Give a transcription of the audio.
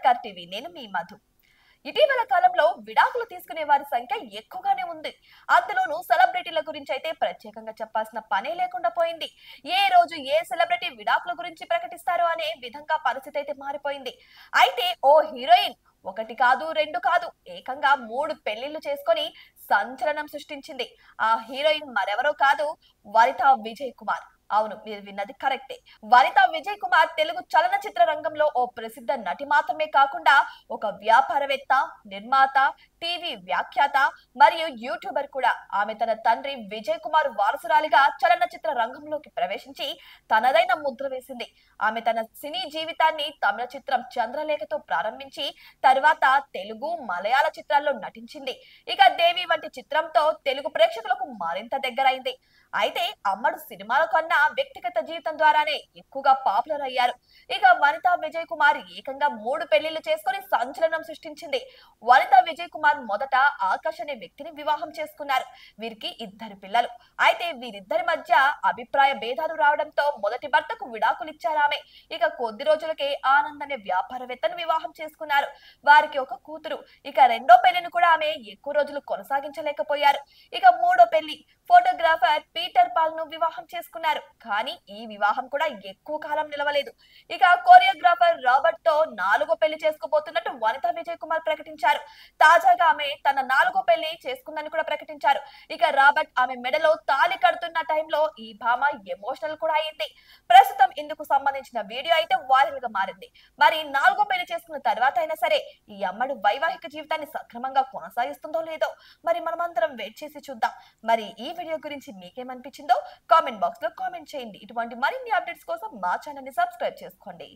సర్కార్ టీవీ. నేను మీ మధు. ఇటీవల కాలంలో విడాకులు తీసుకునే వారి సంఖ్య ఎక్కువగానే ఉంది. అందులోనూ సెలబ్రిటీల గురించి అయితే ప్రత్యేకంగా చెప్పాల్సిన పనే లేకుండా పోయింది. ఏ రోజు ఏ సెలబ్రిటీ విడాకుల గురించి ప్రకటిస్తారో అనే విధంగా పరిస్థితి అయితే మారిపోయింది. అయితే ఓ హీరోయిన్ ఒకటి కాదు, రెండు కాదు, ఏకంగా 3 పెళ్లిళ్లు చేసుకొని సంచలనం సృష్టించింది. ఆ హీరోయిన్ మరెవరో కాదు, వనిత విజయ్ కుమార్. అవును, మీరు విన్నది కరెక్టే. వనిత విజయ్ కుమార్ తెలుగు చలనచిత్ర రంగంలో ఓ ప్రసిద్ధ నటి మాత్రమే కాకుండా ఒక వ్యాపారవేత్త, నిర్మాత, టీవీ వ్యాఖ్యాత మరియు యూట్యూబర్ కూడా. ఆమె తన తండ్రి విజయ్ కుమార్ వారసురాలిగా చలనచిత్ర రంగంలోకి ప్రవేశించి తనదైన ముద్ర వేసింది. ఆమె తన సినీ జీవితాన్ని తమిళ చిత్రం చంద్రలేఖతో ప్రారంభించి తర్వాత తెలుగు, మలయాళ చిత్రాల్లో నటించింది. ఇక దేవి వంటి చిత్రంతో తెలుగు ప్రేక్షకులకు మరింత దగ్గరైంది. అయితే అమ్మడు సినిమాల కన్నా వ్యక్తిగత జీవితం ద్వారానే ఎక్కువగా పాపులర్ అయ్యారు. ఇక వనిత విజయ్ కుమార్ ఏకంగా 3 పెళ్లిళ్లు చేసుకుని సంచలనం సృష్టించింది. వనిత విజయ్ కుమార్ మొదట ఆకాష్ అనే వ్యక్తిని వివాహం చేసుకున్నారు. వీరికి 2 పిల్లలు. అయితే వీరిద్దరి మధ్య అభిప్రాయ భేదాలు రావడంతో మొదటి భర్తకు విడాకులు ఇచ్చారామె. ఇక కొద్ది రోజులకే ఆనంద్ అనే వ్యాపారవేత్తను వివాహం చేసుకున్నారు. వారికి ఒక కూతురు. ఇక రెండో పెళ్లిని కూడా ఆమె ఎక్కువ రోజులు కొనసాగించలేకపోయారు. ఇక మూడో పెళ్లి ఫోటోగ్రాఫర్ పీటర్ పాల్ ను వివాహం చేసుకున్నారు. కానీ ఈ వివాహం కూడా ఎక్కువ కాలం నిలవలేదు. ఇక కొరియోగ్రాఫర్ రాబర్ట్ తో 4వ పెళ్లి చేసుకోబోతున్నట్టు వనిత విజయ్ కుమార్ ప్రకటించారు. తాజాగా ఆమె తన 4వ పెళ్లి చేసుకుందని కూడా ప్రకటించారు. ఇక రాబర్ట్ ఆమె మెడలో తాళి కడుతున్న టైంలో ఈ భామ ఎమోషనల్ కూడా అయింది. ప్రస్తుతం ఇందుకు సంబంధించిన వీడియో అయితే వైరల్ గా మారింది. మరి 4వ పెళ్లి చేసుకున్న తర్వాత అయినా సరే ఈ అమ్మడు వైవాహిక జీవితాన్ని సక్రమంగా కొనసాగిస్తుందో లేదో మరి మనమందరం వెయిట్ చేసి చూద్దాం. మరి ఈ వీడియో గురించి మీకేమనిపించిందో కామెంట్ బాక్స్ లో కామెంట్ చేయండి. ఇటువంటి మరిన్ని అప్డేట్స్ కోసం మా ఛానల్ ని సబ్స్క్రైబ్ చేసుకోండి.